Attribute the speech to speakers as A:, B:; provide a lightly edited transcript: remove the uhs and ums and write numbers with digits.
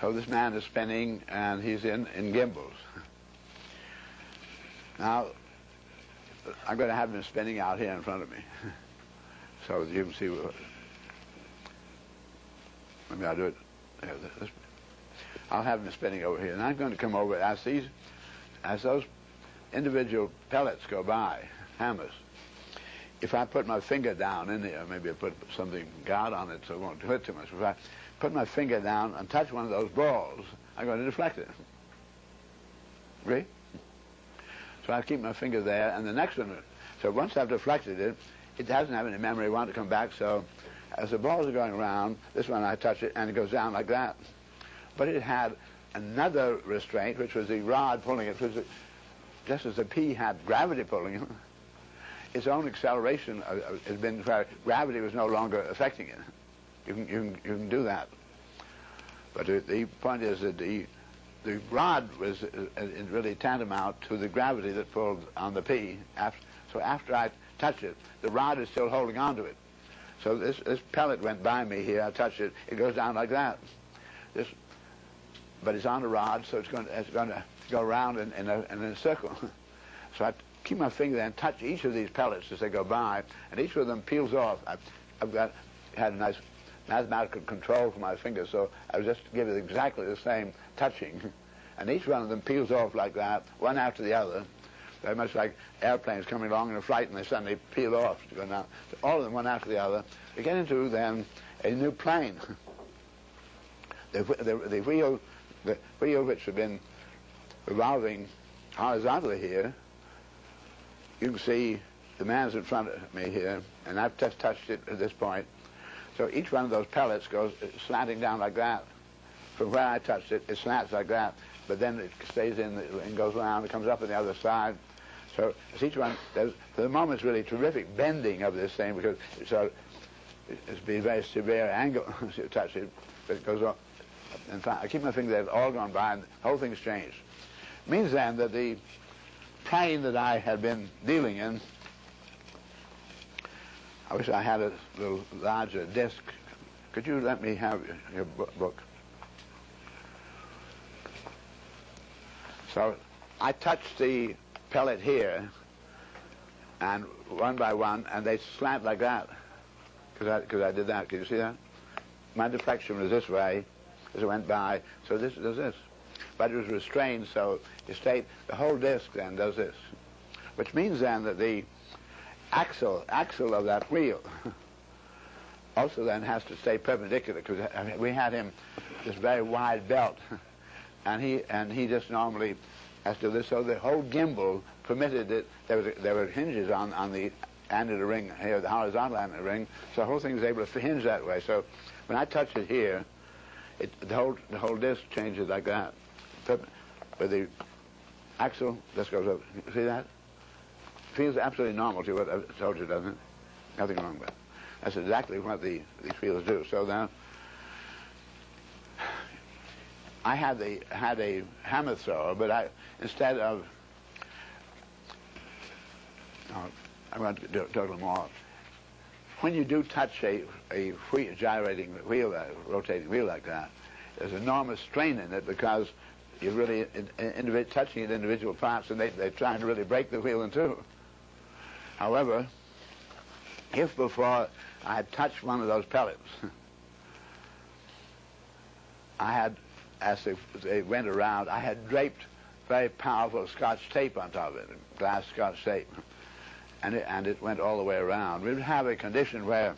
A: So this man is spinning, and he's in gimbals. Now, I'm going to have him spinning out here in front of me. So you can see. Maybe I'll do it. Yeah, I'll have him spinning over here, and I'm going to come over as those individual pellets go by, hammers. If I put my finger down in here, maybe I put something guard on it so it won't hurt too much. If I put my finger down and touch one of those balls, I'm going to deflect it. Agree? So I keep my finger there, and the next one. So once I've deflected it, it doesn't have any memory. I want to come back. So as the balls are going around, this one I touch it, and it goes down like that. But it had another restraint, which was the rod pulling it. Which was just as the pea had gravity pulling it, its own acceleration has been where gravity was no longer affecting it. You can do that. But the point is that the rod was really tantamount to the gravity that pulled on the pea. So after I touch it, the rod is still holding on to it. So this pellet went by me here. I touch it. It goes down like that. But it's on the rod, so it's going to go around in a circle. So I keep my finger there and touch each of these pellets as they go by, and each of them peels off. I've had a nice mathematical control for my fingers, so I'll just give it exactly the same touching. And each one of them peels off like that, one after the other. Very much like airplanes coming along in a flight and they suddenly peel off to go down. So all of them one after the other. We get into then a new plane. The wheel which had been revolving horizontally here, you can see the man's in front of me here, and I've just touched it at this point. So each one of those pellets goes slanting down like that. From where I touched it, it slants like that, but then it stays in and goes around, it comes up on the other side. So as each one, for the moment, it's really terrific bending of this thing, because it's been a very severe angle as you touch it, but it goes on. In fact, I keep my finger there, it's all gone by, and the whole thing's changed. It means then that the plane that I had been dealing in, I wish I had a little larger disc. Could you let me have your book? So I touched the pellet here, and one by one, and they slant like that, because I did that. Can you see that? My deflection was this way as it went by, so this does this. But it was restrained, so it stayed, the whole disc then does this. Which means then that the axle of that wheel also then has to stay perpendicular, because we had him this very wide belt, and he just normally has to do this. So the whole gimbal permitted it. There were hinges on the end of the ring here, the horizontal end of the ring, so the whole thing is able to hinge that way. So when I touch it here, the whole disc changes like that. But the axle just goes up. See that? Feels absolutely normal to what I've told you, doesn't it? Nothing wrong with it. That's exactly what these wheels do. So now, I had a hammer thrower, but instead of, I'm going to talk a little more. When you do touch a gyrating wheel, rotating wheel like that, there's enormous strain in it, because you're really touching at individual parts, and they're trying to really break the wheel in two. However, if before I had touched one of those pellets, I had, as they went around, I had draped very powerful Scotch tape on top of it, glass Scotch tape, and it went all the way around. We would have a condition where